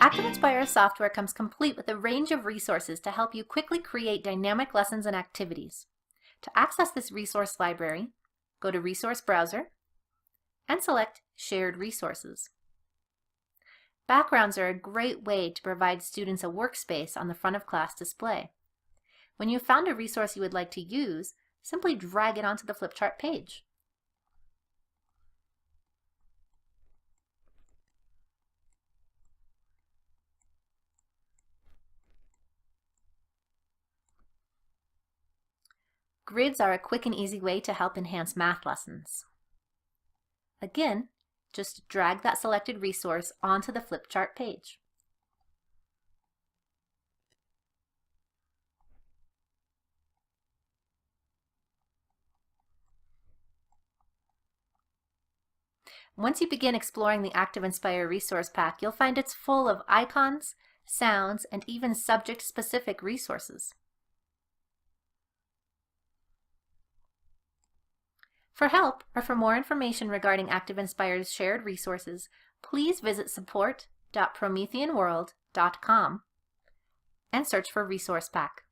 ActivInspire software comes complete with a range of resources to help you quickly create dynamic lessons and activities. To access this resource library, go to Resource Browser and select Shared Resources. Backgrounds are a great way to provide students a workspace on the front of class display. When you've found a resource you would like to use, simply drag it onto the flip chart page. Grids are a quick and easy way to help enhance math lessons. Again, just drag that selected resource onto the flip chart page. Once you begin exploring the ActivInspire resource pack, you'll find it's full of icons, sounds, and even subject-specific resources. For help or for more information regarding ActivInspire's shared resources, please visit support.PrometheanWorld.com and search for Resource Pack.